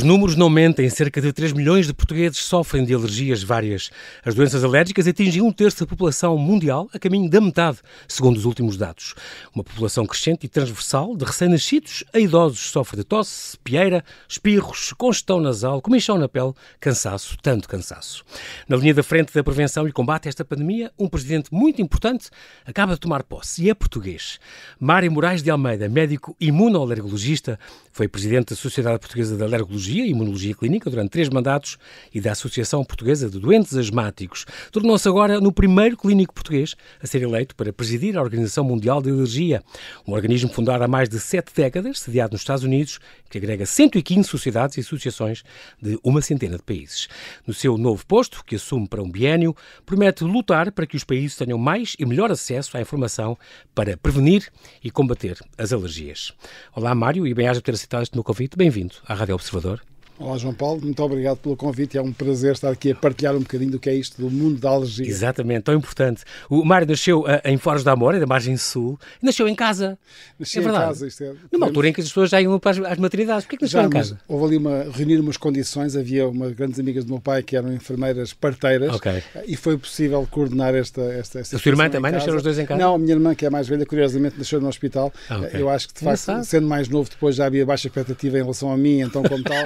números não mentem. Cerca de 3 milhões de portugueses sofrem de alergias várias. As doenças alérgicas atingem 1/3 da população mundial, a caminho da metade, segundo os últimos dados. Uma população crescente e transversal, de recém-nascidos a idosos, sofre de tosse, pieira, espirros, congestão nasal, comichão na pele, cansaço, tanto cansaço. Na linha da frente da prevenção e combate a esta pandemia, um presidente muito importante acaba de tomar posse e é português. Mário Moraes de Almeida, médico imunoalergologista, foi presidente da Sociedade Portuguesa de Alergologia e Imunologia Clínica durante 3 mandatos e da Associação Portuguesa de Doentes Asmáticos. Tornou-se agora no primeiro clínico português a ser eleito para presidir a Organização Mundial de Alergia, um organismo fundado há mais de 7 décadas, sediado nos Estados Unidos, que agrega 115 sociedades e associações de uma centena de países. No seu novo posto, que assume para um biénio, promete lutar para que os países tenham mais e melhor acesso à informação para prevenir e combater as alergias. Olá, Mário, e bem-aja por ter aceitado este meu convite. Bem-vindo à Rádio Observador. Olá, João Paulo, muito obrigado pelo convite. É um prazer estar aqui a partilhar um bocadinho do que é isto do mundo da alergia. Exatamente, tão importante. O Mário nasceu em Foz da Amora, da margem sul, e nasceu em casa. Nasceu é verdade. Em casa. Isto é, numa altura em que as pessoas já iam para as maternidades. Porquê que nasceu em casa? Houve ali reunir umas condições. Havia grandes amigas do meu pai que eram enfermeiras parteiras. Okay. E foi possível coordenar esta A sua irmã também nasceram os dois em casa? Não, a minha irmã, que é a mais velha, curiosamente nasceu no hospital. Okay. Eu acho que, de facto, sendo mais novo, depois já havia baixa expectativa em relação a mim, então, como tal,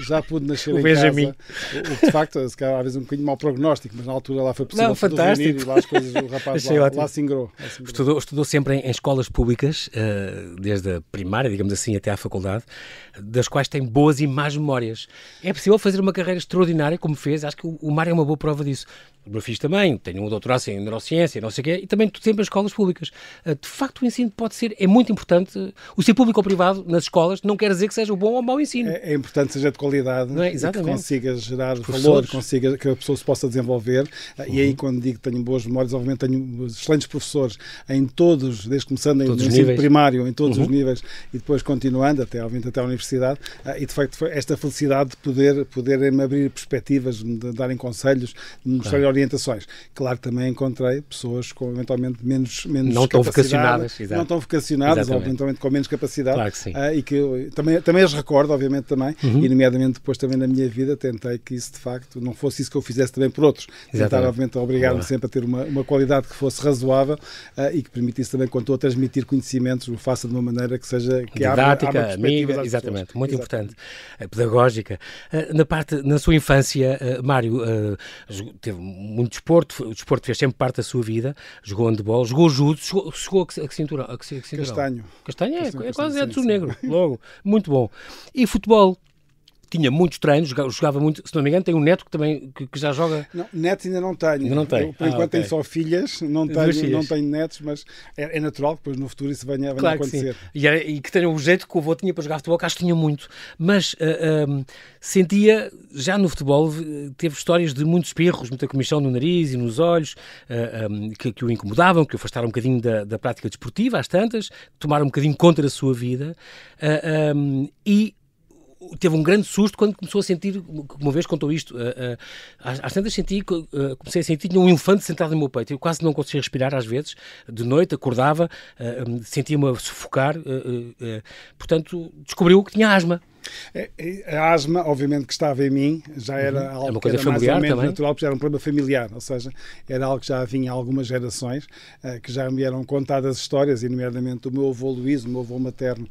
já pude nascer em Benjamin. casa. O que, de facto, se calhar, às vezes um bocadinho mau prognóstico, mas na altura lá foi possível reunir e lá as coisas, o rapaz lá se ingrou. Estudou sempre em escolas públicas, desde a primária, digamos assim, até à faculdade, das quais tem boas e más memórias. É possível fazer uma carreira extraordinária, como fez. Acho que o Mário é uma boa prova disso. O meu filho também, tenho um doutorado em neurociência, não sei o quê, e também sempre em escolas públicas. De facto, o ensino é muito importante. O ser público ou privado nas escolas não quer dizer que seja o bom ou mau ensino. É importante que seja de qualidade, não é? Que consiga gerar valor, que a pessoa se possa desenvolver. E aí, quando digo que tenho boas memórias, obviamente tenho excelentes professores em todos, desde começando no ensino primário, em todos os níveis, e depois continuando, obviamente até a universidade. E, de facto, foi esta felicidade de poderem-me abrir perspectivas, de darem conselhos, de mostrar orientações. Claro que também encontrei pessoas com eventualmente menos não tão vocacionadas, não tão vocacionadas, ou eventualmente com menos capacidade, claro que sim. E que eu também as recordo, obviamente também, e nomeadamente depois também na minha vida tentei que isso de facto não fosse isso que eu fizesse também por outros. Tentar, obviamente, obrigar-me sempre a ter uma qualidade que fosse razoável e que permitisse também, quando estou a transmitir conhecimentos, o faça de uma maneira que seja que didática, amiga, exatamente, muito importante, pedagógica. Na sua infância, Mário teve muito desporto, o desporto fez sempre parte da sua vida, jogou handebol, jogou judo, chegou a que cinturão? Castanho. Castanho é quase azul negro, logo, muito bom. E futebol? Tinha muitos treinos, jogava muito, se não me engano, tem um neto que já joga... Não, netos ainda não tenho. Ainda não tenho. Eu, por enquanto, tenho só filhas, não tenho netos, mas é natural que depois no futuro isso venha a acontecer. E que tenha o jeito que o avô tinha para jogar futebol, que acho que tinha muito. Mas sentia, já no futebol, teve histórias de muitos espirros, muita comichão no nariz e nos olhos, que o incomodavam, que o afastaram um bocadinho da prática desportiva, às tantas, tomaram um bocadinho conta da sua vida. E teve um grande susto quando começou a sentir, uma vez contou isto, às tantas comecei a sentir que tinha um elefante sentado no meu peito. Eu quase não conseguia respirar às vezes, de noite, acordava, sentia-me a sufocar, portanto, descobriu que tinha asma. A asma, obviamente, que estava em mim, já era algo que era mais ou menos também natural, porque era um problema familiar, ou seja, era algo que já vinha há algumas gerações, que já me eram contadas histórias, e nomeadamente o meu avô Luís, o meu avô materno,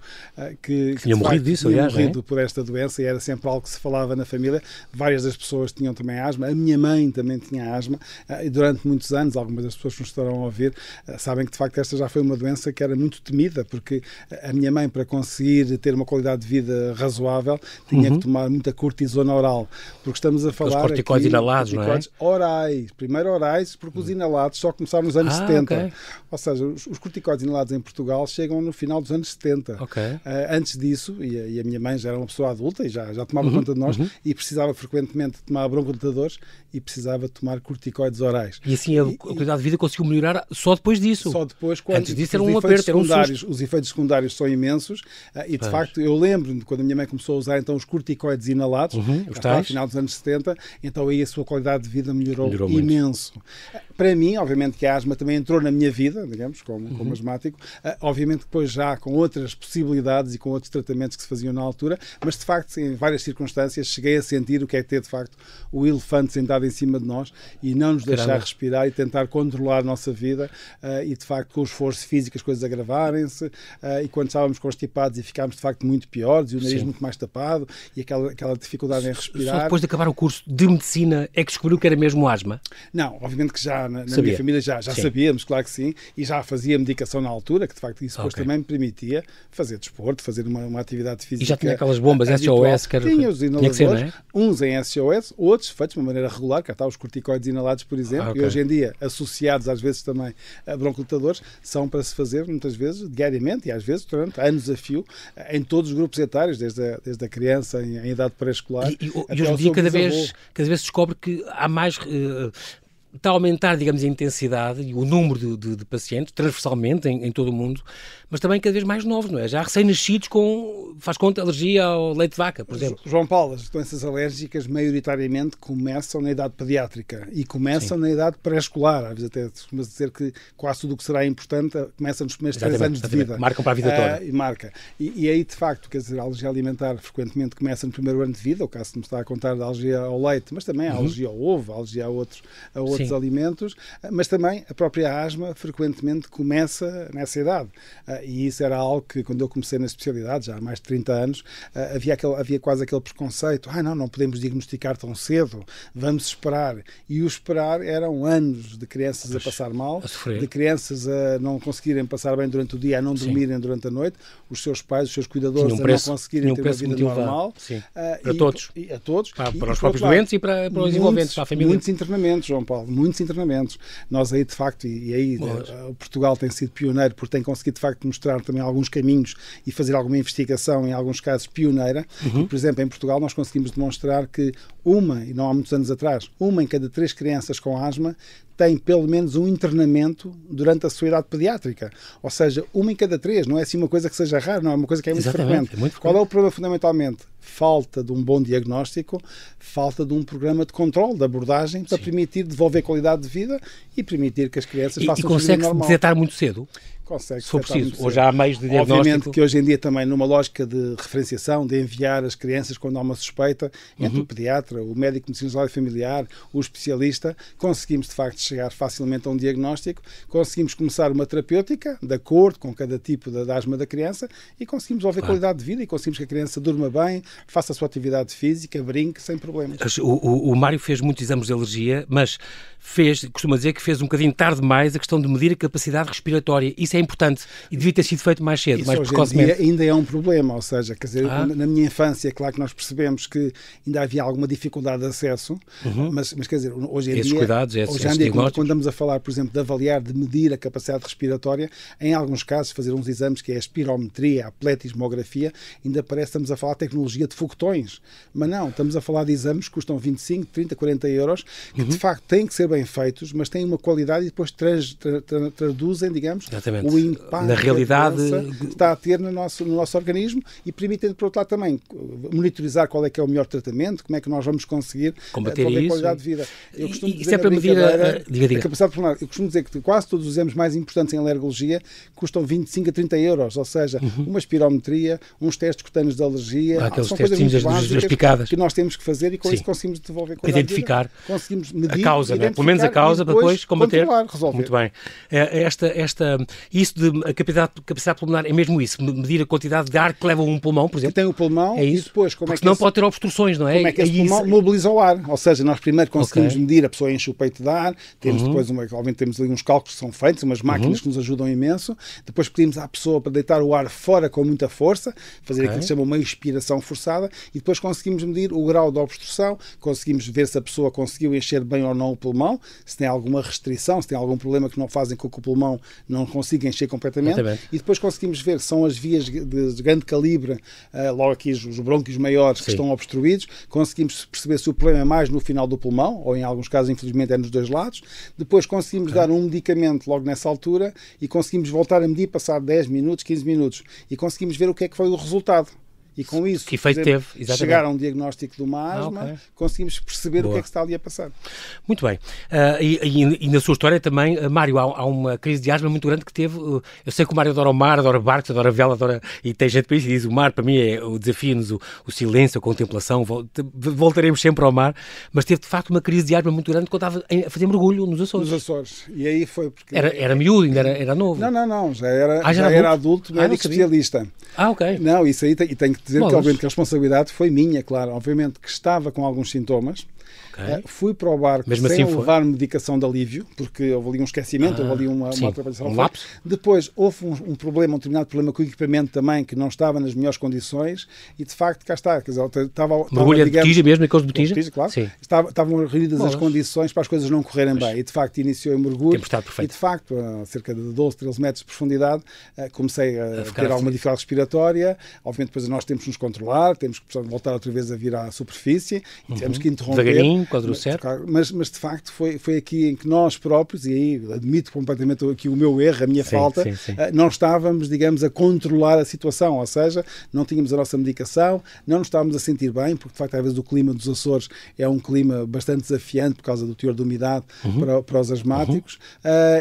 que tinha morrido disso, aliás, morrido por esta doença, e era sempre algo que se falava na família. Várias das pessoas tinham também asma, a minha mãe também tinha asma, e durante muitos anos, algumas das pessoas que nos estarão a ouvir, sabem que de facto esta já foi uma doença que era muito temida, porque a minha mãe, para conseguir ter uma qualidade de vida razoável, tinha que tomar muita cortisona oral, porque estamos a falar os corticoides aqui, inalados, não é? Orais, primeiro orais, porque os inalados só começaram nos anos 70. Okay. Ou seja, os corticoides inalados em Portugal chegam no final dos anos 70. Okay. Antes disso, e a minha mãe já era uma pessoa adulta e já tomava conta de nós, e precisava frequentemente tomar broncodilatadores e precisava tomar corticoides orais. E assim a qualidade de vida conseguiu melhorar só depois disso? Só depois, quando antes disso era um aperto, era um susto. Os efeitos secundários são imensos, e de facto eu lembro-me quando a minha mãe começou a usar então os corticoides inalados, no final dos anos 70, então aí a sua qualidade de vida melhorou imenso. Para mim, obviamente que a asma também entrou na minha vida, digamos, como asmático, obviamente depois já com outras possibilidades e com outros tratamentos que se faziam na altura, mas de facto em várias circunstâncias cheguei a sentir o que é ter de facto o elefante sentado em cima de nós e não nos deixar respirar e tentar controlar a nossa vida e de facto com o esforço físico as coisas agravarem-se e quando estávamos constipados e ficámos de facto muito piores e o nariz muito mais tapado e aquela dificuldade em respirar. Só depois de acabar o curso de medicina é que descobriu que era mesmo asma? Não, obviamente que já na minha família já sabíamos, claro que sim, e já fazia medicação na altura, que de facto isso depois também me permitia fazer desporto, fazer uma atividade física. E já tinha aquelas bombas SOS? Tinha os inaladores, uns em SOS, outros feitos de uma maneira regular, cá está os corticoides inalados, por exemplo, e hoje em dia associados às vezes também a broncolutadores, são para se fazer muitas vezes diariamente e às vezes durante anos a fio, em todos os grupos etários, desde a criança em idade pré-escolar. E hoje em dia cada vez se descobre que há mais... está a aumentar, digamos, a intensidade e o número de pacientes, transversalmente, em todo o mundo, mas também cada vez mais novos, não é? Já recém-nascidos faz conta, alergia ao leite de vaca, por exemplo. João Paulo, as doenças alérgicas maioritariamente começam na idade pediátrica e começam na idade pré-escolar. Às vezes até costuma dizer que quase tudo o que será importante começa nos primeiros 3 anos de vida. Marcam para a vida toda. E marca. E aí, de facto, quer dizer, a alergia alimentar frequentemente começa no primeiro ano de vida, o caso que me está a contar da alergia ao leite, mas também a alergia ao ovo, a alergia a outros alimentos, mas também a própria asma frequentemente começa nessa idade. E isso era algo que, quando eu comecei na especialidade, já há mais de 30 anos, havia quase aquele preconceito. Não podemos diagnosticar tão cedo, vamos esperar. E o esperar eram anos de crianças a passar mal, de crianças a não conseguirem passar bem durante o dia, a não dormirem durante a noite, os seus pais, os seus cuidadores a não conseguirem ter uma vida normal. Para todos. A todos. Para os próprios doentes e para os envolventes, para a família. Muitos internamentos, João Paulo, muitos internamentos. Nós aí, de facto, e aí Portugal tem sido pioneiro porque tem conseguido, de facto, mostrar também alguns caminhos e fazer alguma investigação, em alguns casos, pioneira. E, por exemplo, em Portugal nós conseguimos demonstrar que e não há muitos anos atrás, 1 em cada 3 crianças com asma tem pelo menos um internamento durante a sua idade pediátrica. Ou seja, 1 em cada 3. Não é assim uma coisa que seja rara, não é uma coisa que é muito frequente. Qual é o problema fundamentalmente? Falta de um bom diagnóstico, falta de um programa de controle, de abordagem, para permitir devolver qualidade de vida e permitir que as crianças façam a vida normal. E consegue-se detectar muito cedo? Consegue, se for preciso, ou já há meios de diagnóstico. Obviamente que hoje em dia também numa lógica de referenciação, de enviar as crianças quando há uma suspeita, entre o pediatra, o médico de medicina geral e familiar, o especialista, conseguimos de facto chegar facilmente a um diagnóstico, conseguimos começar uma terapêutica de acordo com cada tipo de asma da criança e conseguimos devolver qualidade de vida e conseguimos que a criança durma bem, faça a sua atividade física, brinque, sem problemas. O Mário fez muitos exames de alergia, mas costuma dizer que fez um bocadinho tarde demais a questão de medir a capacidade respiratória. Isso é importante e devia ter sido feito mais cedo, mais precocemente. Hoje em dia ainda é um problema, ou seja, quer dizer, na minha infância, claro que nós percebemos que ainda havia alguma dificuldade de acesso, mas quer dizer, hoje em dia, quando estamos a falar, por exemplo, de avaliar, de medir a capacidade respiratória, em alguns casos, fazer uns exames que é a espirometria, a pletismografia, ainda parece que estamos a falar de tecnologia de foguetões, mas não, estamos a falar de exames que custam 25, 30, 40 euros, que de facto têm que ser bem feitos, mas têm uma qualidade e depois traduzem, digamos, o impacto na realidade que está a ter no nosso organismo e permitem, por outro lado, também monitorizar qual é que é o melhor tratamento, como é que nós vamos conseguir combater isso, qualidade de vida. Eu costumo dizer, isso é para medir a capacidade pulmonar. Eu costumo dizer que quase todos os exames mais importantes em alergologia custam 25 a 30 euros, ou seja, uma espirometria, uns testes cutâneos de alergia, são coisas muito básicas que nós temos que fazer e com isso conseguimos devolver qualidade de vida. Conseguimos medir a causa, pelo menos a causa, para depois combater. Resolver. Muito bem. Isso de a capacidade pulmonar é mesmo isso, medir a quantidade de ar que leva um pulmão, por exemplo. Que tem o pulmão é isso? E depois como senão pode ter obstruções, não é? Como é que esse pulmão mobiliza o ar? Ou seja, nós primeiro conseguimos medir, a pessoa enche o peito de ar, temos depois, obviamente temos ali uns cálculos que são feitos, umas máquinas que nos ajudam imenso, depois pedimos à pessoa para deitar o ar fora com muita força, fazer aquilo que se chama uma expiração forçada, e depois conseguimos medir o grau de obstrução, conseguimos ver se a pessoa conseguiu encher bem ou não o pulmão, se tem alguma restrição, se tem algum problema que não fazem com que o pulmão não consiga encher completamente. E depois conseguimos ver se são as vias de grande calibre, logo aqui os brônquios maiores que estão obstruídos, conseguimos perceber se o problema é mais no final do pulmão, ou em alguns casos, infelizmente, é nos dois lados. Depois conseguimos dar um medicamento logo nessa altura e conseguimos voltar a medir, passar 10 minutos, 15 minutos, e conseguimos ver o que é que foi o resultado. E com isso, que efeito teve, chegar a um diagnóstico de uma asma, conseguimos perceber o que é que está ali a passar. Muito bem. E na sua história também, Mário, há uma crise de asma muito grande que teve. Eu sei que o Mário adora o mar, adora barcos, adora vela, e tem gente para isso e diz: o mar para mim desafia-nos o silêncio, a contemplação, voltaremos sempre ao mar, mas teve de facto uma crise de asma muito grande quando estava a fazer mergulho nos Açores. Nos Açores. E aí foi porque... Era miúdo, ainda era novo. Não, já era adulto, médico especialista. Ok. Não, isso aí tenho que dizer que obviamente que a responsabilidade foi minha, claro. Obviamente que estava com alguns sintomas. Okay. Fui para o barco mesmo sem assim levar medicação de alívio, porque houve ali um esquecimento, houve ali uma atrapalhação. Um lapso. Depois houve um determinado problema com o equipamento também, que não estava nas melhores condições, e de facto cá está. Quer dizer, mergulho de botija mesmo, aqueles de botija? Claro. Estavam reunidas as condições para as coisas não correrem bem, e de facto iniciou o mergulho, e de facto, a cerca de 12, 13 metros de profundidade, comecei a ter alguma dificuldade respiratória. Obviamente depois nós temos que nos controlar, temos que voltar outra vez a vir à superfície, e temos que interromper. Devagarinho, certo. Mas de facto foi aqui em que nós próprios, e aí admito completamente aqui o meu erro, a minha falta, não estávamos, digamos, a controlar a situação, ou seja, não tínhamos a nossa medicação, não nos estávamos a sentir bem, porque de facto às vezes o clima dos Açores é um clima bastante desafiante por causa do teor de umidade para os asmáticos,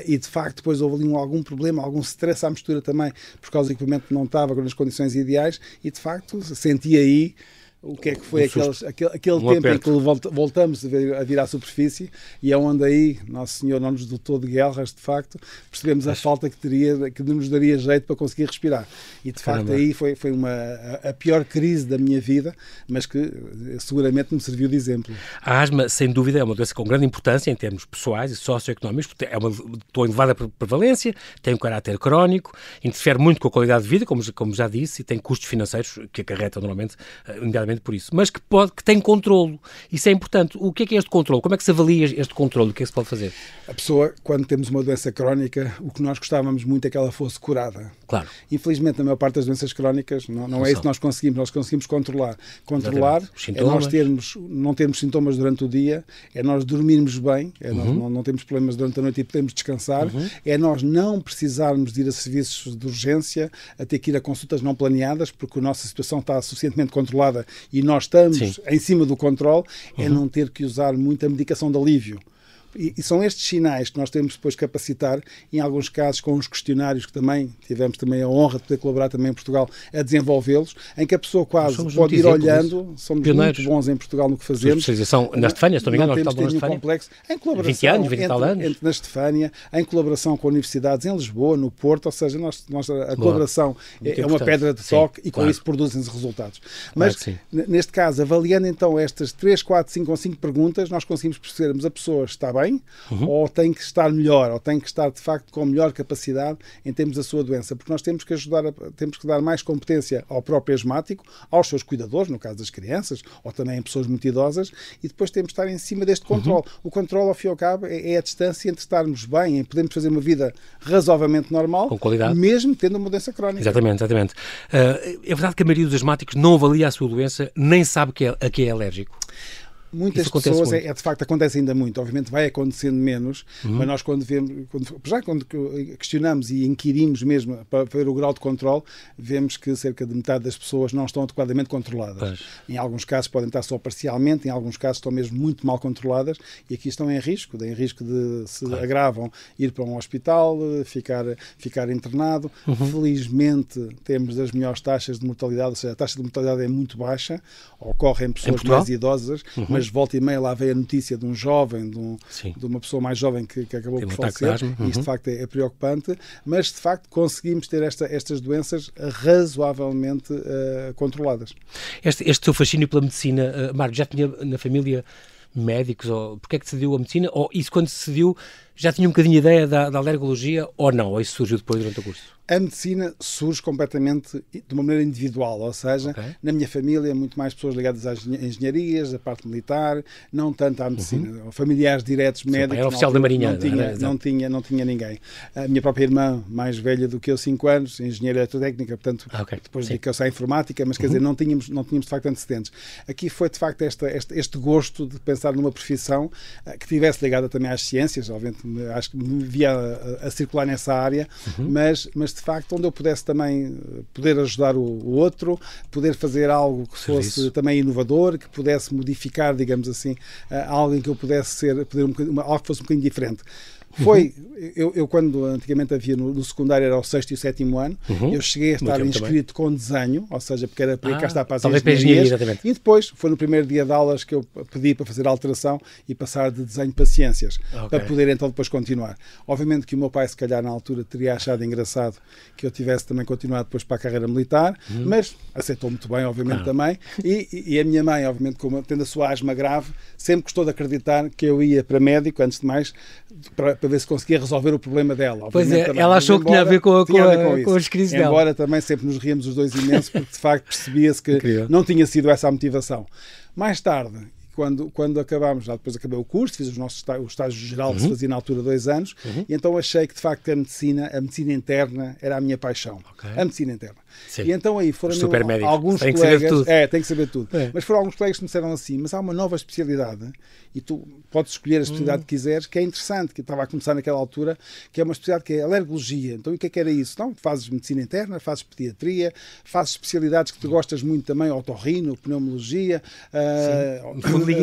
e de facto depois houve ali algum problema, algum stress à mistura também, por causa do equipamento que não estava nas condições ideais, e de facto senti aí o que é que foi aquele tempo em que voltamos a vir à superfície, e é onde aí Nosso Senhor não nos dotou de guerras, de facto, percebemos a falta que nos daria jeito para conseguir respirar. E de facto aí foi a pior crise da minha vida, mas que seguramente me serviu de exemplo. A asma, sem dúvida, é uma doença com grande importância em termos pessoais e socioeconómicos, é uma elevada prevalência, tem um caráter crónico, interfere muito com a qualidade de vida, como já disse, e tem custos financeiros que acarretam normalmente, por isso, mas que tem controlo. Isso é importante. O que é este controlo? Como é que se avalia este controlo? O que é que se pode fazer? A pessoa, quando temos uma doença crónica, o que nós gostávamos muito é que ela fosse curada. Claro. Infelizmente, na maior parte das doenças crónicas, não é isso que nós conseguimos controlar. Controlar é nós não termos sintomas durante o dia, é nós dormirmos bem, nós não temos problemas durante a noite e podemos descansar, é nós não precisarmos de ir a serviços de urgência, a ter que ir a consultas não planeadas, porque a nossa situação está suficientemente controlada e nós estamos em cima do controle, é não ter que usar muita medicação de alívio. E são estes sinais que nós temos depois que capacitar, em alguns casos com os questionários que também tivemos também a honra de poder colaborar também em Portugal a desenvolvê-los, em que a pessoa quase pode ir olhando, somos muito bons em Portugal no que fazemos. Especialização na Estefânia, se não me engano, não temos nenhum complexo. Em colaboração 20 anos. Na Estefânia, em colaboração com universidades em Lisboa, no Porto, ou seja, a colaboração é uma pedra de toque e com isso produzem-se resultados. Mas, neste caso, avaliando então estas 3, 4, 5 ou 5 perguntas, nós conseguimos percebermos a pessoa está bem, ou tem que estar melhor, ou tem que estar de facto com melhor capacidade em termos da sua doença, porque nós temos que dar mais competência ao próprio asmático, aos seus cuidadores, no caso das crianças, ou também em pessoas muito idosas, e depois temos que estar em cima deste controle. O controle, ao fim e ao cabo, é a distância entre estarmos bem, em podermos fazer uma vida razoavelmente normal, com qualidade, mesmo tendo uma doença crónica. Exatamente. É verdade que a maioria dos asmáticos não avalia a sua doença, nem sabe a que é alérgico. Muitas pessoas, de facto, acontece ainda muito. Obviamente vai acontecendo menos, mas nós quando questionamos e inquirimos mesmo para ver o grau de controle, vemos que cerca de metade das pessoas não estão adequadamente controladas. Em alguns casos podem estar só parcialmente, em alguns casos estão mesmo muito mal controladas, e aqui estão em risco de se agravam, ir para um hospital, ficar internado. Felizmente temos as melhores taxas de mortalidade, ou seja, a taxa de mortalidade é muito baixa, ocorre em pessoas mais idosas, mas volta e meia lá veio a notícia de um jovem, de uma pessoa mais jovem que acabou por falecer, e isto de facto é preocupante, mas de facto conseguimos ter estas doenças razoavelmente controladas. Este seu fascínio pela medicina, Mário, já tinha na família médicos? Ou porque é que decidiu a medicina? Ou isso, quando decidiu, já tinha um bocadinho de ideia da alergologia ou não? Ou isso surgiu depois durante o curso? A medicina surge completamente de uma maneira individual, ou seja, na minha família, muito mais pessoas ligadas às engenharias, à parte militar, não tanto à medicina. Familiares diretos, médicos. Era oficial da Marinha. Não tinha ninguém. A minha própria irmã, mais velha do que eu, 5 anos, engenheira eletrotécnica, portanto, depois dedicou-se à informática, mas quer dizer, não tínhamos de facto antecedentes. Aqui foi de facto este gosto de pensar numa profissão que tivesse ligada também às ciências, obviamente acho que me via a circular nessa área, mas de facto onde eu pudesse também poder ajudar o outro, poder fazer algo que fosse também inovador, que pudesse modificar, digamos assim, algo em que eu pudesse ser, algo que fosse um bocadinho diferente. Eu quando antigamente havia no secundário, era o 6º e o 7º ano, eu cheguei a estar inscrito com desenho, ou seja, porque era para cá está para as engenharias, e depois foi no primeiro dia de aulas que eu pedi para fazer a alteração e passar de desenho para ciências, para poder então depois continuar. Obviamente que o meu pai, se calhar na altura, teria achado engraçado que eu tivesse também continuado depois para a carreira militar, mas aceitou muito bem, obviamente também, e a minha mãe, obviamente, como tendo a sua asma grave, sempre gostou de acreditar que eu ia para médico, antes de mais, para ver se conseguia resolver o problema dela. Pois é, ela achou que tinha a ver com as crises dela. Embora também sempre nos ríamos os dois imenso, porque de facto percebia-se que não tinha sido essa a motivação. Mais tarde, quando acabámos, já depois acabei o curso, fiz o estágio geral que se fazia na altura 2 anos, e então achei que de facto a medicina interna era a minha paixão. A medicina interna. Sim. E então aí foram alguns tem colegas... tem que saber tudo. Mas foram alguns colegas que me disseram assim, mas há uma nova especialidade, e tu podes escolher a especialidade que quiseres, que é interessante, que eu estava a começar naquela altura, que é uma especialidade que é alergologia. Então, e o que é que era isso? Não, fazes medicina interna, fazes pediatria, fazes especialidades que tu gostas muito também, otorrino, pneumologia,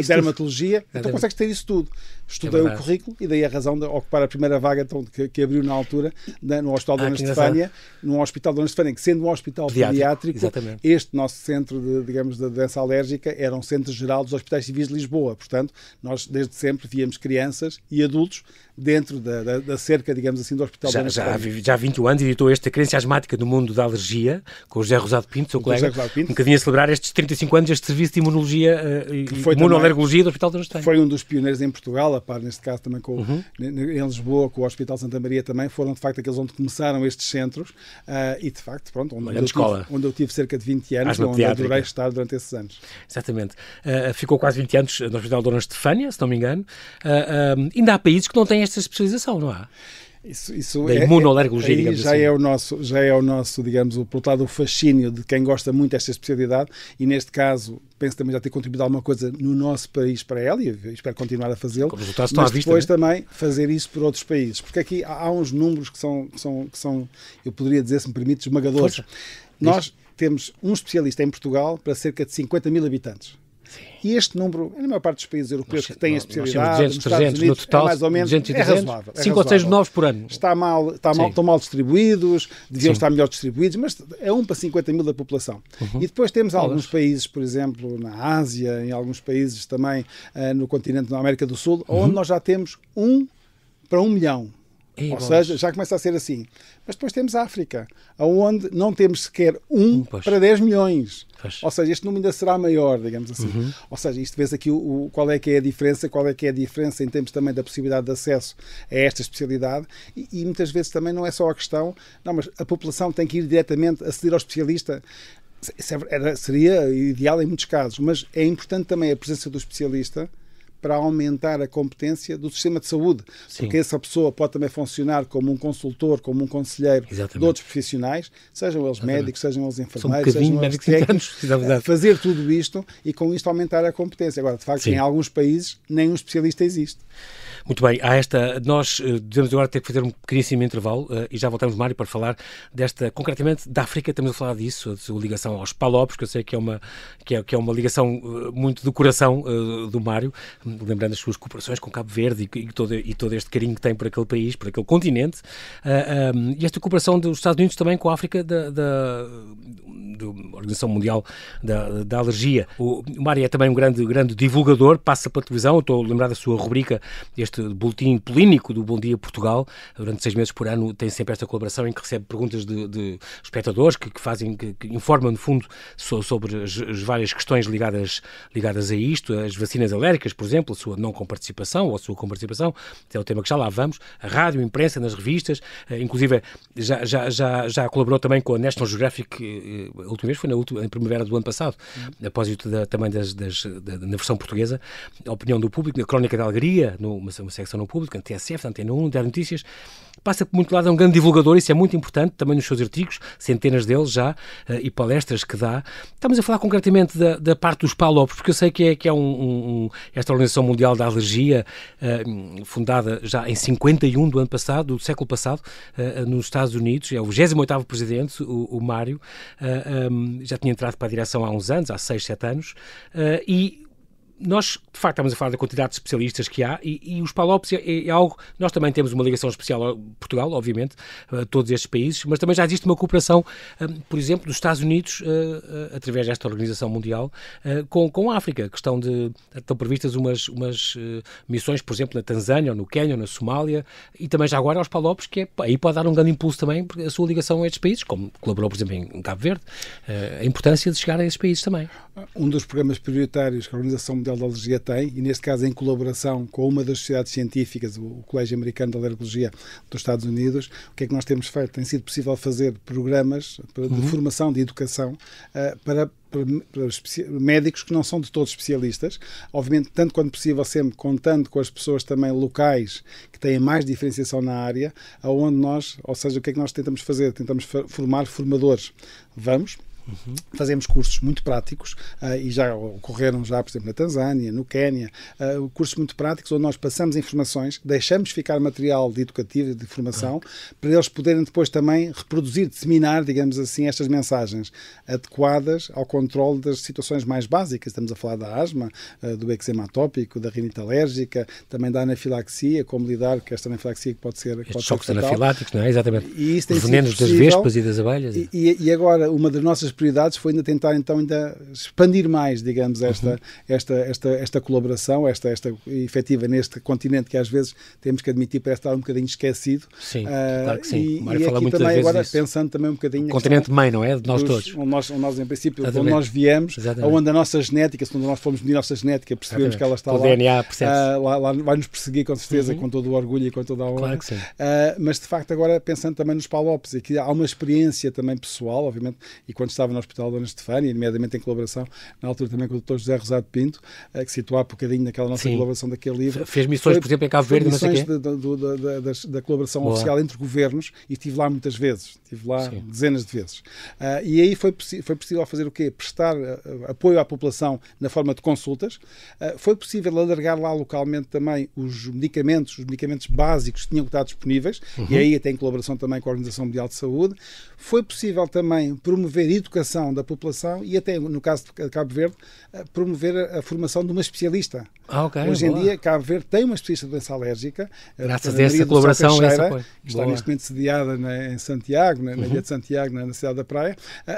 dermatologia. Então consegues ter isso tudo. Estudei o currículo e daí a razão de ocupar a primeira vaga então, que abriu na altura no Hospital Dona Estefânia, num Hospital Dona Estefânia, que sendo um hospital pediátrico, este nosso centro de doença alérgica era um centro geral dos Hospitais Civis de Lisboa. Portanto, nós desde sempre víamos crianças e adultos dentro da cerca, digamos assim, do Hospital Dona Estefânia. Já há 21 anos editou esta Crença Asmática no Mundo da Alergia, com o José Rosado Pinto, seu colega, um bocadinho a celebrar estes 35 anos deste serviço de imunologia e imunoalergologia do Hospital Dona Estefânia. Foi um dos pioneiros em Portugal, a par neste caso também em Lisboa, com o Hospital Santa Maria também, foram de facto aqueles onde começaram estes centros e de facto, pronto, onde eu tive cerca de 20 anos, onde adorei estar durante esses anos. Exatamente. Ficou quase 20 anos no Hospital Dona Estefânia, se não me engano. Ainda há países que não têm esta especialização, não há? Isso da imunoalergologia, digamos já assim. Já é o nosso, digamos, por outro lado, o fascínio de quem gosta muito desta especialidade e neste caso penso também já ter contribuído alguma coisa no nosso país para ela e espero continuar a fazê-lo, mas depois também fazer isso por outros países, porque aqui há uns números que são, eu poderia dizer, se me permite, esmagadores. Nós temos um especialista em Portugal para cerca de 50 mil habitantes. E este número, na maior parte dos países europeus que têm a especialidade, 200, 300 no total, mais ou menos, 200 e 300, razoável. 5 ou 6 novos por ano. Estão mal distribuídos, deviam estar melhor distribuídos, mas é 1 para 50 mil da população. E depois temos alguns países, por exemplo, na Ásia, em alguns países também no continente da América do Sul, onde nós já temos 1 para 1 milhão. Ou seja, já começa a ser assim. Mas depois temos a África, onde não temos sequer 1 para 10 milhões. Ou seja, este número ainda será maior, digamos assim. Ou seja, isto vês aqui qual é que é a diferença, em termos também da possibilidade de acesso a esta especialidade e muitas vezes também não é só a questão, mas a população tem que ir diretamente aceder ao especialista. Seria ideal em muitos casos, mas é importante também a presença do especialista para aumentar a competência do sistema de saúde. Porque essa pessoa pode também funcionar como um consultor, como um conselheiro de outros profissionais, sejam eles médicos, sejam eles enfermeiros, sejam eles técnicos, fazer tudo isto e com isto aumentar a competência. Agora, de facto, em alguns países nem um especialista existe. Muito bem, nós devemos agora ter que fazer um pequeníssimo intervalo e já voltamos, Mário, para falar concretamente da África. Estamos a falar disso, a sua ligação aos PALOPs, que eu sei que é uma ligação muito do coração do Mário, lembrando as suas cooperações com Cabo Verde e todo este carinho que tem por aquele país, por aquele continente, e esta cooperação dos Estados Unidos também com a África da Organização Mundial da Alergia. O Mário é também um grande divulgador, passa para a televisão. Eu estou a lembrar da sua rubrica, este boletim polínico do Bom Dia Portugal. Durante 6 meses por ano tem sempre esta colaboração em que recebe perguntas de espectadores que informam, no fundo, sobre as várias questões ligadas a isto, as vacinas alérgicas, por exemplo, a sua não comparticipação ou a sua comparticipação, é o tema que já lá vamos, a rádio, a imprensa, nas revistas, inclusive já colaborou também com a National Geographic, a última vez foi na primavera do ano passado, a propósito também na versão portuguesa, a opinião do público, na Crónica da Alegria, uma secção no público, na TSF, na Antena 1, Diário Notícias, passa por muito lado, é um grande divulgador, isso é muito importante, também nos seus artigos, centenas deles já, e palestras que dá. Estamos a falar concretamente da parte dos PALOPs, porque eu sei que é esta organização Organização Mundial da Alergia, fundada já em 51 do ano passado, do século passado, nos Estados Unidos. É o 28º presidente, o Mário. Já tinha entrado para a direção há uns anos, há 6, 7 anos. E nós, de facto, estamos a falar da quantidade de especialistas que há e os PALOPs é algo... Nós também temos uma ligação especial a Portugal, obviamente, a todos estes países, mas também já existe uma cooperação, por exemplo, dos Estados Unidos, através desta Organização Mundial, com a África. Estão previstas umas missões, por exemplo, na Tanzânia, ou no Quênia, ou na Somália, e também já agora aos PALOPs, que aí pode dar um grande impulso também, porque a sua ligação a estes países, como colaborou, por exemplo, em Cabo Verde, a importância de chegar a esses países também. Um dos programas prioritários que a Organização Mundial da Alergia tem, e neste caso em colaboração com uma das sociedades científicas, o Colégio Americano de Alergologia dos Estados Unidos, o que é que nós temos feito? Tem sido possível fazer programas de formação, de educação, para médicos que não são de todos especialistas, obviamente tanto quanto possível sempre contando com as pessoas também locais que têm mais diferenciação na área, aonde nós, ou seja, o que é que nós tentamos fazer? Tentamos formar formadores. Fazemos cursos muito práticos e já ocorreram por exemplo, na Tanzânia, no Quénia, cursos muito práticos onde nós passamos informações, deixamos ficar material educativo, de formação, para eles poderem depois também reproduzir, disseminar, digamos assim, estas mensagens adequadas ao controle das situações mais básicas. Estamos a falar da asma, do eczema atópico, da rinite alérgica, também da anafilaxia, como lidar com esta anafilaxia que pode ser choques anafiláticos, não é? Exatamente. E isso tem os venenos das vespas e das abelhas. E agora, uma das nossas prioridades foi ainda tentar ainda expandir mais, digamos, esta colaboração, esta efetiva neste continente que às vezes temos que admitir parece estar um bocadinho esquecido. Sim, claro que sim. E aqui também agora pensando também um bocadinho... O continente mãe, não é? De nós todos. Onde nós em princípio, onde nós viemos, onde a nossa genética, quando nós fomos medir a nossa genética, percebemos que ela está lá. O DNA lá vai-nos perseguir com certeza, com todo o orgulho e com toda a honra. Claro que sim. Mas de facto agora pensando também nos PALOPs, e que há uma experiência também pessoal, obviamente, e quando estava no Hospital Dona Estefânia, nomeadamente em colaboração, na altura também com o Dr. José Rosado Pinto, que situava um bocadinho naquela nossa colaboração daquele livro. Fez missões, por exemplo, em Cabo Verde, não sei o quê? Da colaboração oficial entre governos, e estive lá muitas vezes, estive lá dezenas de vezes. E aí foi possível fazer o quê? Prestar apoio à população na forma de consultas. Foi possível alargar lá localmente também os medicamentos básicos que tinham que estar disponíveis, e aí até em colaboração também com a Organização Mundial de Saúde. Foi possível também promover a educação da população e até, no caso de Cabo Verde, promover a formação de uma especialista. Hoje em dia, Cabo Verde tem uma especialista de doença alérgica. Graças a essa colaboração, que está neste momento sediada em Santiago, na Ilha de Santiago, na cidade da Praia,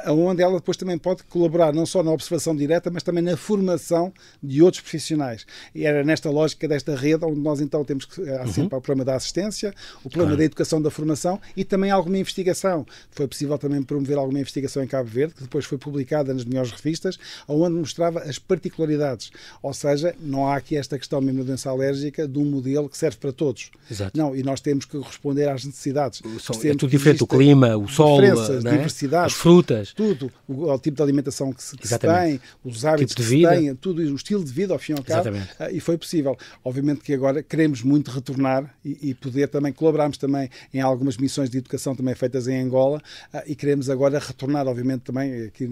onde ela depois também pode colaborar não só na observação direta, mas também na formação de outros profissionais. E era nesta lógica desta rede, onde nós então temos que há sempre o programa da assistência, o programa da educação da formação e também alguma investigação. Foi possível também promover alguma investigação em Cabo Verde, que depois foi publicada nas melhores revistas, onde mostrava as particularidades. Ou seja, não há aqui esta questão mesmo da doença alérgica de um modelo que serve para todos. Exato. Não, e nós temos que responder às necessidades. É tudo diferente, o clima, o sol, diversidade, as frutas. Tudo, o tipo de alimentação que se tem, os hábitos tipo que se tem, tudo, o estilo de vida, ao fim e ao cabo, e foi possível. Obviamente que agora queremos muito retornar e poder também, colaborarmos também em algumas missões de educação também feitas em Angola, e queremos agora retornar, obviamente, também aqui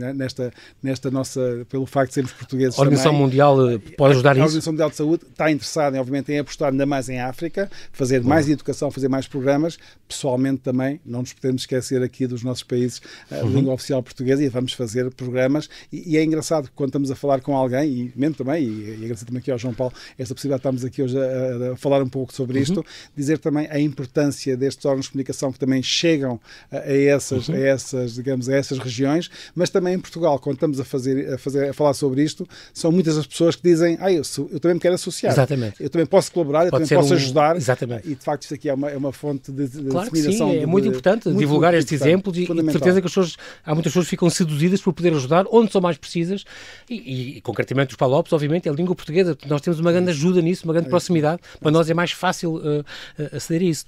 nesta nossa, pelo facto de sermos portugueses. A Organização Mundial pode ajudar nisso? A Organização Mundial de Saúde está interessada, obviamente, em apostar ainda mais em África, fazer mais educação, fazer mais programas. Pessoalmente também, não nos podemos esquecer aqui dos nossos países de língua oficial portuguesa, e vamos fazer programas. E é engraçado que quando estamos a falar com alguém, e mesmo também, e agradecer também aqui ao João Paulo esta possibilidade de estarmos aqui hoje a falar um pouco sobre isto, dizer também a importância destes órgãos de comunicação que também chegam a essas regiões, mas também em Portugal, quando estamos a falar sobre isto, são muitas as pessoas que dizem, eu também me quero associar. Exatamente. Eu também posso colaborar, eu também posso ajudar. Exatamente. E de facto isto aqui é uma fonte de claro disseminação. Que sim, é muito importante divulgar estes exemplos, e de certeza que há muitas pessoas que ficam seduzidas por poder ajudar onde são mais precisas, e concretamente os PALOPs, obviamente, é a língua portuguesa. Nós temos uma grande ajuda nisso, uma grande proximidade. Para nós é mais fácil aceder a isso.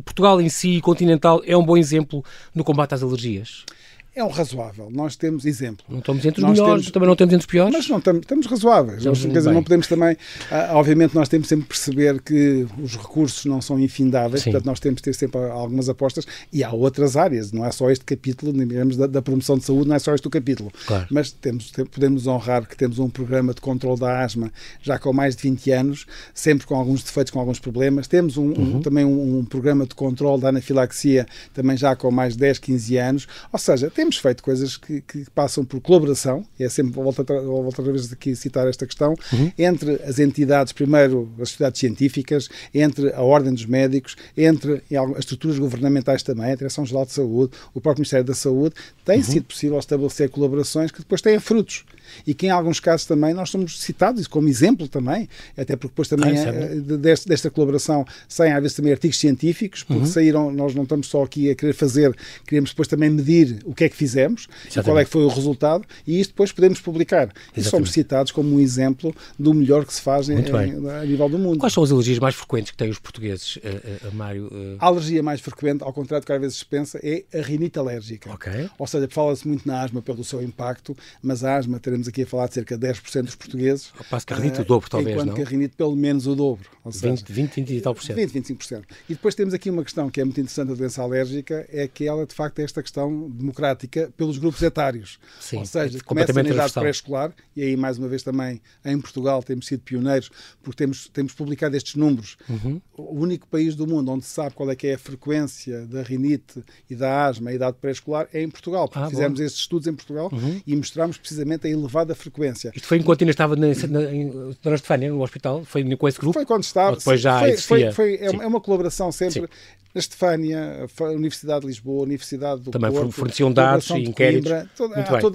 Portugal em si, continental, é um bom exemplo no combate às alergias. É um razoável. Nós temos exemplo. Não estamos entre os melhores, também não estamos entre os piores. Mas não estamos razoáveis. Não podemos também... obviamente nós temos sempre que perceber que os recursos não são infindáveis, portanto nós temos que ter sempre algumas apostas, e há outras áreas, não é só este capítulo, digamos, da promoção de saúde, não é só este o capítulo. Claro. Mas podemos honrar que temos um programa de controle da asma já com mais de 20 anos, sempre com alguns defeitos, com alguns problemas. Temos também um programa de controle da anafilaxia, também já com mais de 10, 15 anos. Ou seja, temos feito coisas que passam por colaboração, e é sempre, volto outra vez aqui a citar esta questão, entre as entidades, primeiro as sociedades científicas, entre a Ordem dos Médicos, entre as estruturas governamentais também, a Direção-Geral de Saúde, o próprio Ministério da Saúde. Tem sido possível estabelecer colaborações que depois têm frutos. E que em alguns casos também nós somos citados como exemplo também, até porque depois também desta colaboração saem às vezes também artigos científicos, porque saíram, nós não estamos só aqui a querer fazer, queremos depois também medir o que é que fizemos, e qual é que foi o resultado, e isto depois podemos publicar. E somos citados como um exemplo do melhor que se faz a nível do mundo. Quais são as alergias mais frequentes que têm os portugueses, Mário? A alergia mais frequente, ao contrário do que às vezes se pensa, é a rinite alérgica. Okay. Ou seja, fala-se muito na asma pelo seu impacto, mas a asma, teremos aqui a falar de cerca de 10% dos portugueses. Passo que a rinite o dobro, talvez, enquanto não? que a rinite pelo menos o dobro. Ou seja, 20 e tal por cento. 20, 25%. E depois temos aqui uma questão que é muito interessante da doença alérgica, é que ela, de facto, é esta questão democrática pelos grupos etários. Sim, ou seja, começa na idade pré-escolar, e aí, mais uma vez, também, em Portugal, temos sido pioneiros, porque temos publicado estes números. O único país do mundo onde se sabe qual é que é a frequência da rinite e da asma, a idade pré-escolar, é em Portugal. Porque fizemos estes estudos em Portugal e mostramos precisamente a elevada frequência. Isto foi enquanto ainda estava na Dona Estefânia, no hospital? Foi com esse grupo? Foi quando estava. Depois já existia? É uma colaboração sempre. Na Estefânia, a Universidade de Lisboa, a Universidade do também Porto, forneciam dados e inquéritos.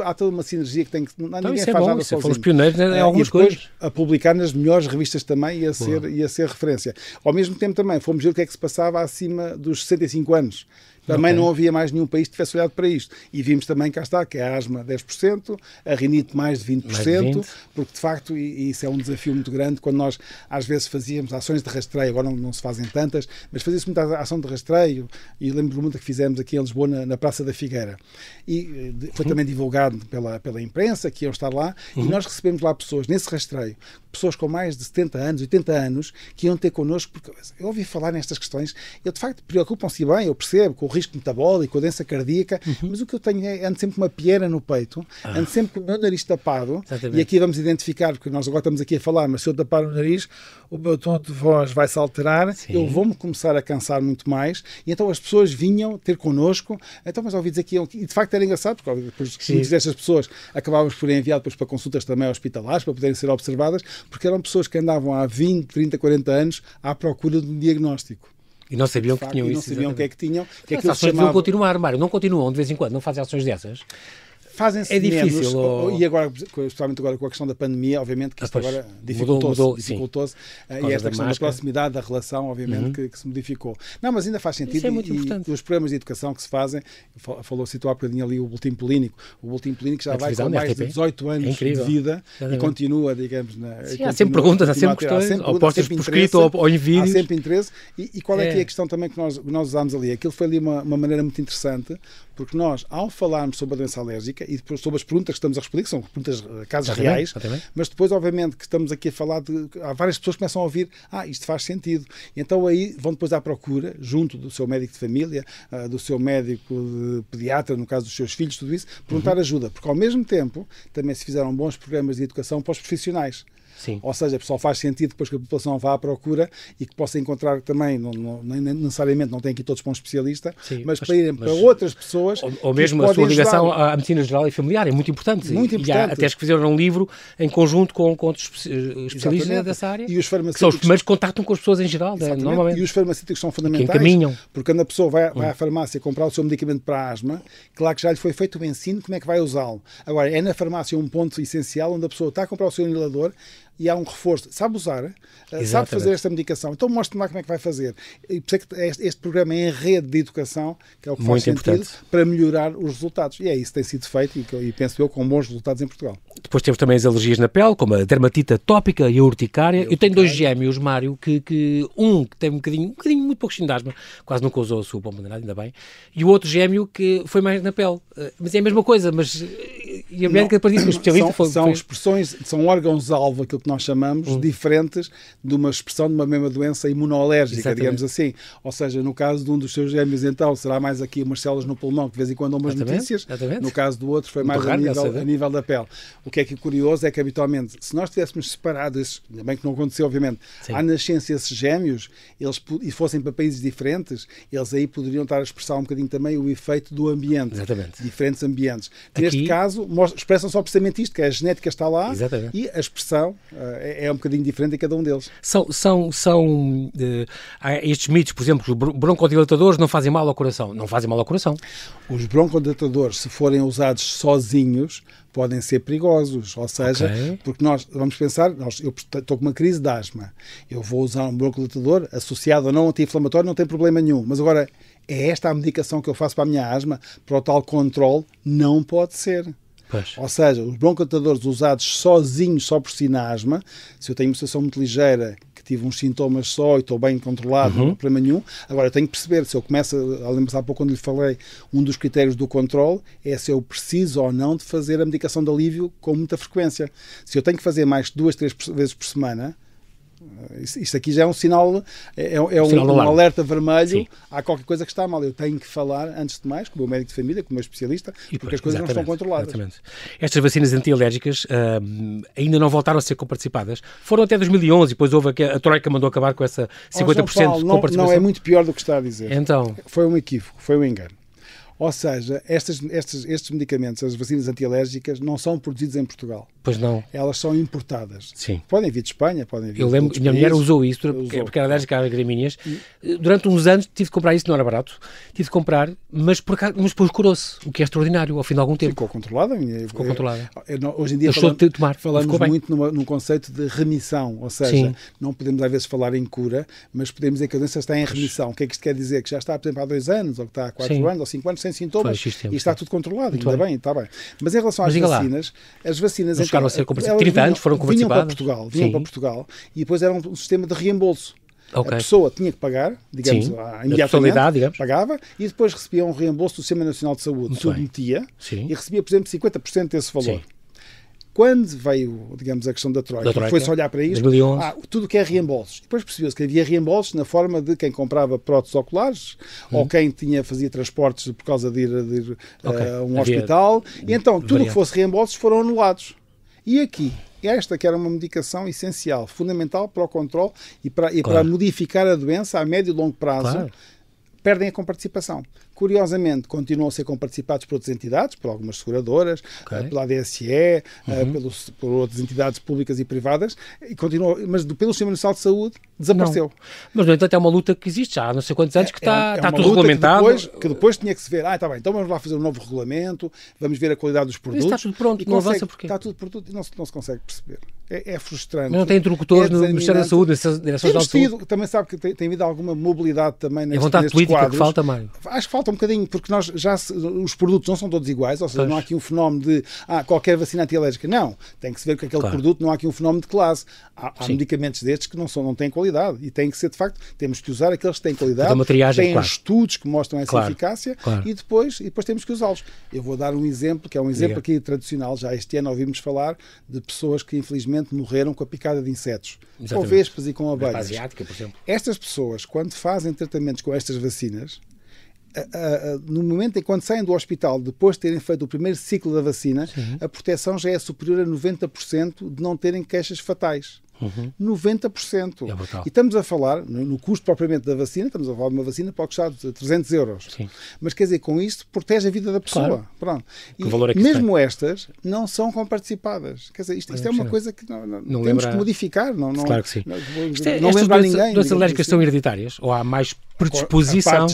Há toda uma sinergia que tem que... Ninguém isso é faz bom, nada sozinho. Fomos pioneiros em algumas coisas. A publicar nas melhores revistas também e a ser referência. Ao mesmo tempo também fomos ver o que é que se passava acima dos 65 anos. Também não havia mais nenhum país que tivesse olhado para isto. E vimos também, cá está, que a asma 10%, a rinite mais de 20%, porque de facto, e isso é um desafio muito grande, quando nós às vezes fazíamos ações de rastreio, agora não se fazem tantas, mas fazia-se muita ação de rastreio, e lembro muito que fizemos aqui em Lisboa, na Praça da Figueira. E foi também divulgado pela imprensa, que iam estar lá, e nós recebemos lá pessoas, nesse rastreio, pessoas com mais de 70 anos, 80 anos, que iam ter connosco, porque eu ouvi falar nestas questões, e de facto preocupam-se bem, eu percebo, com o risco metabólico, a doença cardíaca, mas o que eu tenho ando sempre com uma pieira no peito, ando sempre com o meu nariz tapado, e aqui vamos identificar, porque nós agora estamos aqui a falar, mas se eu tapar o nariz, o meu tom de voz vai-se alterar, eu vou-me começar a cansar muito mais, e então as pessoas vinham ter connosco, então mas ouvi dizer que e de facto era engraçado, porque depois muitas destas pessoas acabávamos por enviar depois para consultas também hospitalares, para poderem ser observadas, porque eram pessoas que andavam há 20, 30, 40 anos à procura de um diagnóstico. E não sabiam que tinham isso. Não sabiam o que é que tinham. As ações deviam continuar, Mário. Não continuam de vez em quando, não fazem ações dessas? Fazem-se difícil. E agora, especialmente agora com a questão da pandemia, obviamente que isto agora dificultou-se. E esta questão da proximidade, da relação, obviamente que se modificou. Não, mas ainda faz sentido. Isso é muito importante. E os programas de educação que se fazem, citou há bocadinho ali o Boletim Polínico. O Boletim Polínico já vai com mais de 18 anos de vida e continua, digamos... Há sempre perguntas, há sempre questões, ou postas por escrito ou em vídeos. Há sempre interesse. E qual é que é a questão também que nós usámos ali? Aquilo foi ali uma maneira muito interessante, porque nós, ao falarmos sobre a doença alérgica, e depois sobre as perguntas que estamos a responder, que são perguntas, casos reais, mas depois, obviamente, que estamos aqui a falar há várias pessoas que começam a ouvir, isto faz sentido. E então aí vão depois à procura, junto do seu médico de família, do seu médico de pediatra, no caso dos seus filhos, tudo isso, perguntar ajuda. Porque, ao mesmo tempo, também se fizeram bons programas de educação para os profissionais. Sim. Ou seja, pessoal, faz sentido depois que a população vá à procura e que possa encontrar também, nem necessariamente não tem aqui todos para um especialista, mas para irem para outras pessoas. Ou mesmo a sua ligação à medicina geral e familiar é muito importante. Muito importante. E há até que fizeram um livro em conjunto com outros especialistas dessa área. E os farmacêuticos, que são os primeiros que contactam com as pessoas em geral. Normalmente. E os farmacêuticos são fundamentais. Que encaminham. Porque quando a pessoa vai à farmácia comprar o seu medicamento para a asma, claro que já lhe foi feito o ensino como é que vai usá-lo. Agora, é na farmácia um ponto essencial onde a pessoa está a comprar o seu inalador e há um reforço, sabe usar, sabe fazer esta medicação, então mostre-me lá como é que vai fazer. E por isso é que este programa é em rede de educação, que é o que faz sentido para melhorar os resultados. E é isso que tem sido feito e penso eu com bons resultados em Portugal. Depois temos também as alergias na pele, como a dermatite atópica e a urticária. Eu tenho 2 gêmeos, Mário, que um que tem um bocadinho muito pouquinho de asma, quase nunca usou a sua bomba de nada, ainda bem, e o outro gêmeo que foi mais na pele. Mas é a mesma coisa, mas... E a médica depois disse que o especialista são expressões, são órgãos-alvo, aquilo que nós chamamos, diferentes de uma expressão de uma mesma doença imunolérgica, digamos assim. Ou seja, no caso de um dos seus gêmeos, então, será mais aqui umas células no pulmão, que de vez em quando dão umas notícias. No caso do outro, foi mais a nível da pele. O que é curioso é que, habitualmente, se nós tivéssemos separado esses, ainda bem que não aconteceu, obviamente, à nascença esses gêmeos, e fossem para países diferentes, eles aí poderiam estar a expressar um bocadinho também o efeito do ambiente. Diferentes ambientes. Neste caso, expressam só precisamente isto, que a genética está lá e a expressão é um bocadinho diferente em cada um deles. Há estes mitos, por exemplo, os broncodilatadores não fazem mal ao coração. Não fazem mal ao coração. Os broncodilatadores, se forem usados sozinhos, podem ser perigosos, ou seja, porque nós vamos pensar, eu estou com uma crise de asma, eu vou usar um broncodilatador associado ou não anti-inflamatório, não tem problema nenhum, mas agora é esta a medicação que eu faço para a minha asma, para o tal controle? Não pode ser. Ou seja, os broncodilatadores usados sozinhos, só por si na asma, se eu tenho uma situação muito ligeira, que tive uns sintomas só e estou bem controlado, não há problema nenhum. Agora, eu tenho que perceber, se eu começo, lembro-me há pouco quando lhe falei, um dos critérios do controle é se eu preciso ou não de fazer a medicação de alívio com muita frequência. Se eu tenho que fazer mais de 2, 3 vezes por semana, isto aqui já é um sinal, um alerta vermelho. Sim. Há qualquer coisa que está mal. Eu tenho que falar, antes de mais, com o meu médico de família, com o meu especialista, porque as coisas não estão controladas. Estas vacinas anti-alérgicas ainda não voltaram a ser comparticipadas. Foram até 2011 e depois houve a Troika mandou acabar com essa 50% de comparticipação. Não, é muito pior do que está a dizer. Então. Foi um equívoco, foi um engano. Ou seja, estes medicamentos, as vacinas antialérgicas, não são produzidos em Portugal. Pois não. Elas são importadas. Sim. Podem vir de Espanha, podem vir de outros países. Minha mulher usou isso, porque era alérgica às gramíneas. Durante uns anos tive de comprar isso, não era barato. Tive de comprar, mas depois curou-se, o que é extraordinário, ao fim de algum tempo. Ficou controlada. Hoje em dia falamos muito num conceito de remissão, ou seja, não podemos às vezes falar em cura, mas podemos dizer que a doença está em remissão. O que é que isto quer dizer? Que já está, por exemplo, há 2 anos, ou que está há 4 anos, ou 5 anos, sem sintomas, e está tudo controlado. Ainda bem, está bem. Mas em relação às vacinas, as vacinas... Não chegaram a ser 30 anos, foram comparticipadas. Vinham para Portugal e depois era um sistema de reembolso. A pessoa tinha que pagar, digamos, imediatamente, pagava, e depois recebia um reembolso do Sistema Nacional de Saúde, submetia, e recebia, por exemplo, 50% desse valor. Quando veio, digamos, a questão da Troika, foi-se olhar para isto, tudo o que é reembolsos. Depois percebeu-se que havia reembolsos na forma de quem comprava próteses oculares ou quem fazia transportes por causa de ir a um hospital. E então, tudo o que fosse reembolsos foram anulados. E aqui, esta que era uma medicação essencial, fundamental para o controle e para modificar a doença a médio e longo prazo, perdem a comparticipação. Curiosamente, continuam a ser comparticipados por outras entidades, por algumas seguradoras, pela ADSE, por outras entidades públicas e privadas, mas pelo Sistema Nacional de Saúde desapareceu. Não. Mas, no entanto, é uma luta que existe já há não sei quantos anos que está tudo regulamentado. Que depois tinha que se ver, está bem, então vamos lá fazer um novo regulamento, vamos ver a qualidade dos produtos. Está tudo pronto, não avança porquê? Está tudo pronto e não se consegue perceber. É frustrante. Mas não tem interlocutores no Ministério da Saúde, nas direções da saúde. Também sabe que tem havido alguma mobilidade também nestes vontade política que falta, Mário. Acho que falta um bocadinho, porque os produtos não são todos iguais, ou seja, não há aqui um fenómeno de qualquer vacina antialérgica. Não, tem que se ver que aquele produto, não há aqui um fenómeno de classe. Há medicamentos destes que não têm qualidade e tem que ser, de facto, temos que usar aqueles que têm qualidade, têm estudos que mostram essa eficácia e depois temos que usá-los. Eu vou dar um exemplo, que é um exemplo aqui tradicional. Já este ano ouvimos falar de pessoas que infelizmente morreram com a picada de insetos, com vespas e com abelhas. Asiática, por exemplo. Estas pessoas, quando fazem tratamentos com estas vacinas, no momento em que saem do hospital, depois de terem feito o primeiro ciclo da vacina, a proteção já é superior a 90% de não terem queixas fatais. 90%. E estamos a falar, no custo propriamente da vacina, estamos a falar de uma vacina para o custar de 300 euros. Sim. Mas quer dizer, com isto protege a vida da pessoa. Claro. Pronto. E valor é que mesmo estas não são comparticipadas. Quer dizer, isto é uma coisa que não temos que modificar. Claro que sim. Não lembra ninguém. Doenças alérgicas são hereditárias? Ou há mais predisposição?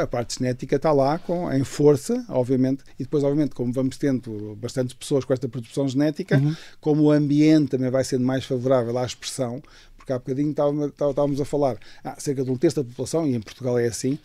A parte genética está lá em força, obviamente, e depois, obviamente, como vamos tendo bastantes pessoas com esta predisposição genética, como o ambiente também vai sendo mais favorável à expressão, porque há bocadinho estávamos a falar, cerca de um terço da população, e em Portugal é assim,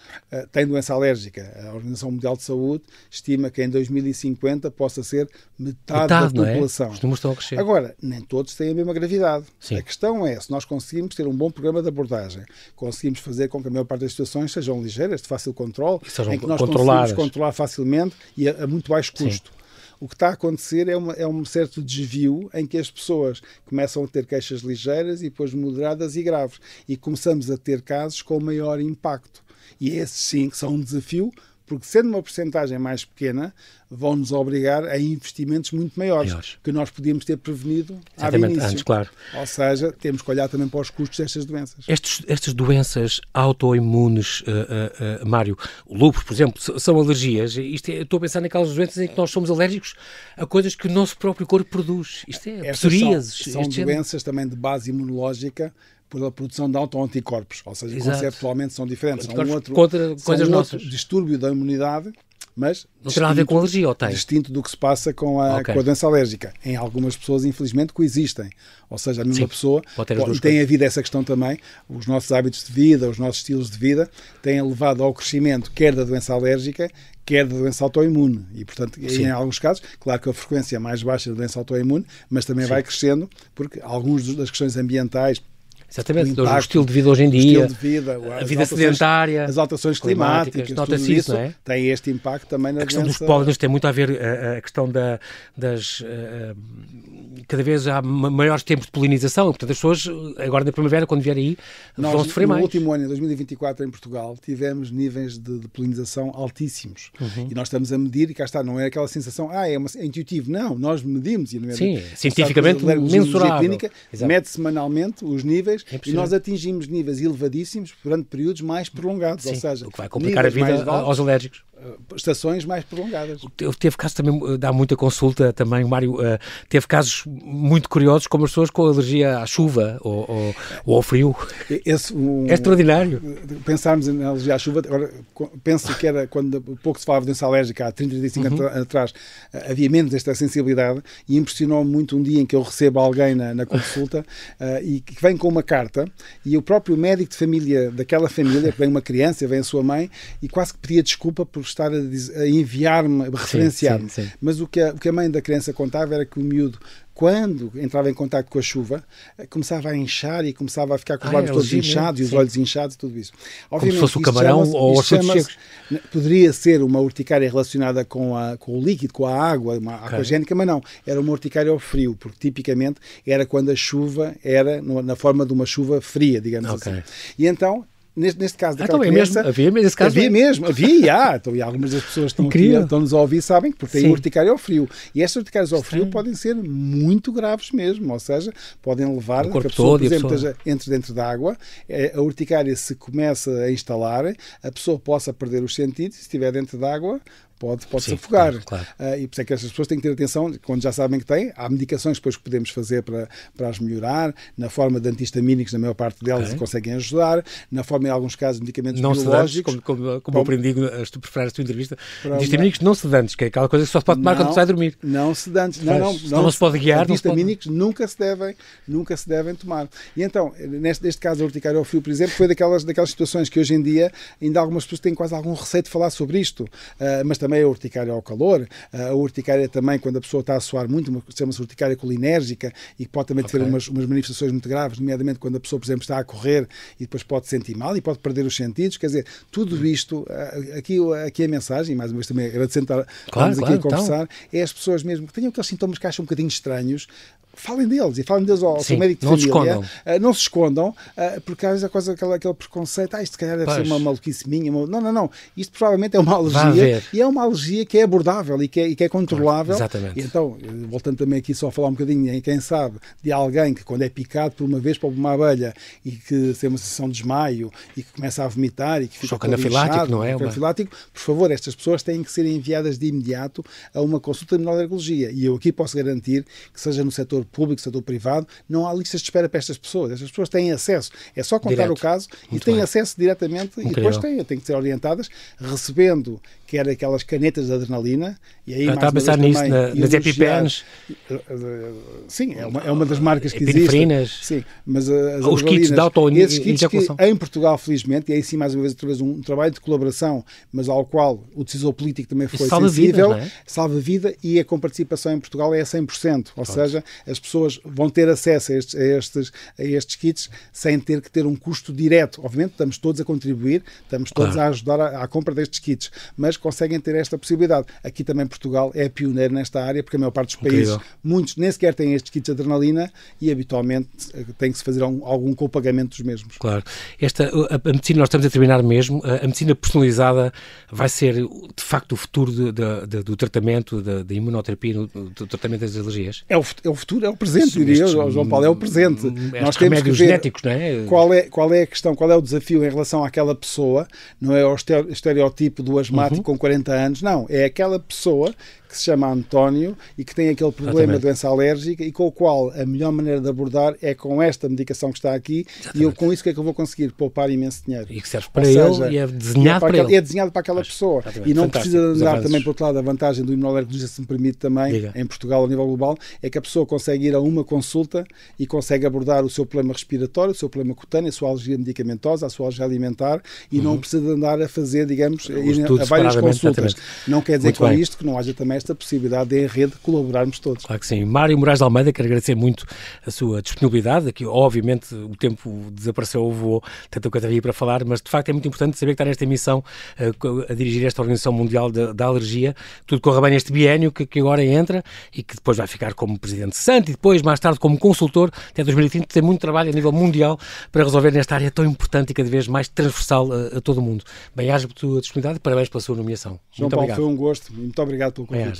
tem doença alérgica. A Organização Mundial de Saúde estima que em 2050 possa ser metade da população. Os números estão a crescer. Agora, nem todos têm a mesma gravidade. Sim. A questão é, se nós conseguimos ter um bom programa de abordagem, conseguimos fazer com que a maior parte das situações sejam ligeiras, de fácil controle, em que nós conseguimos controlar facilmente e a muito baixo custo. Sim. O que está a acontecer é um certo desvio em que as pessoas começam a ter queixas ligeiras e depois moderadas e graves. E começamos a ter casos com maior impacto. E esses sim que são um desafio, porque sendo uma porcentagem mais pequena, vão-nos obrigar a investimentos muito maiores, que nós podíamos ter prevenido ao início. Antes, claro. Ou seja, temos que olhar também para os custos destas doenças. Estas doenças autoimunes, Mário, o lúpus, por exemplo, são alergias. Estou a pensar naquelas doenças em que nós somos alérgicos a coisas que o nosso próprio corpo produz. Isto é psoríases. São doenças também de base imunológica, pela produção de autoanticorpos, ou seja, conceptualmente são diferentes. São outro distúrbio da imunidade, mas não tem nada a ver com alergia, ou tem? Distinto do que se passa com a doença alérgica. Em algumas pessoas, infelizmente, coexistem. Ou seja, a mesma pessoa, e tem havido essa questão também, os nossos hábitos de vida, os nossos estilos de vida, têm levado ao crescimento quer da doença alérgica, quer da doença autoimune. E, portanto, em alguns casos, claro que a frequência é mais baixa da doença autoimune, mas também vai crescendo, porque algumas das questões ambientais, exatamente, o estilo de vida hoje em dia, a vida sedentária, as alterações climáticas, nota-se isso, não é? Tem este impacto também na doença. A questão dos pólenes tem muito a ver, a questão das... cada vez há maiores tempos de polinização, portanto as pessoas, agora na primavera, quando vier aí, vão sofrer mais. No último ano, em 2024, em Portugal, tivemos níveis de polinização altíssimos. E nós estamos a medir, e cá está, não é aquela sensação, é intuitivo. Não, nós medimos. E não é cientificamente mensurável. Clínica mede semanalmente os níveis e nós atingimos níveis elevadíssimos durante períodos mais prolongados. Ou seja, o que vai complicar a vida aos alérgicos. Estações mais prolongadas. Teve casos também, dá muita consulta também, o Mário, teve casos muito curiosos como as pessoas com alergia à chuva ou ao frio. É extraordinário. Pensarmos na alergia à chuva, agora penso que era quando pouco se falava de doença alérgica, há 30, 35 anos atrás, havia menos esta sensibilidade e impressionou-me muito um dia em que eu recebo alguém na consulta e que vem com uma carta e o próprio médico de família daquela família, que vem uma criança, vem a sua mãe e quase que pedia desculpa por estar a enviar-me, a referenciar-me. Mas o que a mãe da criança contava era que o miúdo, quando entrava em contacto com a chuva, começava a inchar e começava a ficar com os lábios todos inchados e os olhos inchados e tudo isso. Obviamente, como se fosse o camarão ou os frutos secos. Poderia ser uma urticária relacionada com o líquido, com a água, uma aquagénica, mas não. Era uma urticária ao frio, porque tipicamente era quando a chuva era na forma de uma chuva fria, digamos assim. E então, neste caso daquela criança... Havia mesmo esse caso? Havia mesmo, havia. Então, e algumas das pessoas estão-nos a ouvir sabem, porque têm urticária ao frio. E estas urticárias ao frio podem ser muito graves mesmo, ou seja, podem levar que a pessoa, por exemplo, entre dentro da água, a urticária se começa a instalar, a pessoa possa perder os sentidos, se estiver dentro da água, pode-se afogar. Claro. E por isso é que estas pessoas têm que ter atenção, quando já sabem que têm, há medicações depois que podemos fazer para as melhorar, na forma de antihistamínicos, na maior parte delas conseguem ajudar, na forma, em alguns casos, de medicamentos biológicos. Como eu aprendi a preparar esta entrevista, antihistamínicos não sedantes, que é aquela coisa que só se pode tomar quando se vai dormir. Não sedantes, não se pode guiar. Antihistamínicos nunca se devem tomar. E então, neste caso, a urticária ao frio, por exemplo, foi daquelas situações que hoje em dia ainda algumas pessoas têm quase algum receio de falar sobre isto, mas também a urticária ao calor, a urticária também quando a pessoa está a suar muito, chama-se urticária colinérgica e pode também ter umas manifestações muito graves, nomeadamente quando a pessoa, por exemplo, está a correr e depois pode se sentir mal e pode perder os sentidos, quer dizer, tudo isto, aqui a mensagem, mais uma vez também agradecendo estarmos aqui a conversar, é as pessoas mesmo que tenham aqueles sintomas que acham um bocadinho estranhos, falem deles ao seu médico de família. Não se escondam, porque às vezes aquele preconceito, isto se calhar deve ser uma maluquice minha. Não. Isto provavelmente é uma alergia e é uma alergia que é abordável e que é controlável. Exatamente. E então, voltando também aqui só a falar um bocadinho, quem sabe, de alguém que quando é picado por uma vez por uma abelha e que tem uma sensação de desmaio e que começa a vomitar e que fica choque anafilático, não é? Anafilático, por favor, estas pessoas têm que ser enviadas de imediato a uma consulta de imunoalergologia. E eu aqui posso garantir que seja no setor setor público, setor privado, não há listas de espera para estas pessoas. Estas pessoas têm acesso, é só contar o caso e têm acesso diretamente. E depois têm que ser orientadas, recebendo quer aquelas canetas de adrenalina, e aí está a pensar nisso, nas EpiPens. Sim, é uma das marcas que existem. Sim, mas os kits de auto-injaculação. Em Portugal, felizmente, e aí sim, mais uma vez, um trabalho de colaboração, mas ao qual o decisor político também foi sensível, salva vida, e a comparticipação em Portugal é a 100%, ou seja, as pessoas vão ter acesso a estes kits sem ter que ter um custo direto. Obviamente, estamos todos a contribuir, estamos todos a ajudar à compra destes kits, mas conseguem ter esta possibilidade. Aqui também Portugal é pioneiro nesta área, porque a maior parte dos países, muitos nem sequer têm estes kits de adrenalina e habitualmente tem que se fazer algum copagamento dos mesmos. Claro. A medicina, nós estamos a terminar mesmo, a medicina personalizada vai ser de facto o futuro do tratamento, da imunoterapia, do tratamento das alergias? É o futuro, é o presente, diria eu, João Paulo, é o presente. Nós temos que ver genéticos, não é? Qual é a questão, qual é o desafio em relação àquela pessoa, não é o estereótipo do asmático com 40 anos, não, é aquela pessoa que se chama António e que tem aquele problema de doença alérgica e com o qual a melhor maneira de abordar é com esta medicação que está aqui. E eu com isso que é que eu vou conseguir poupar imenso dinheiro. E que serve para ele e é desenhado para ele. É desenhado para aquela pessoa. E não precisa andar também, por outro lado, a vantagem do imunológico, se me permite também, em Portugal, a nível global, é que a pessoa consegue ir a uma consulta e consegue abordar o seu problema respiratório, o seu problema cutâneo, a sua alergia medicamentosa, a sua alergia alimentar e não precisa de andar a fazer, digamos, a várias consultas. Não quer dizer com isto que não haja também esta possibilidade de, em rede, colaborarmos todos. Claro que sim. Mário Moraes de Almeida, quero agradecer muito a sua disponibilidade. Aqui, obviamente, o tempo desapareceu, voou, tanto que eu havia para falar, mas de facto é muito importante saber que está nesta emissão a dirigir esta Organização Mundial da Alergia. Tudo corre bem neste biénio que agora entra e que depois vai ficar como presidente cessante e depois, mais tarde, como consultor até 2030. Tem muito trabalho a nível mundial para resolver nesta área tão importante e cada vez mais transversal a todo o mundo. Bem-aja por tua disponibilidade e parabéns pela sua nomeação. João Paulo, foi um gosto. Muito obrigado pelo convite. Bem-aja.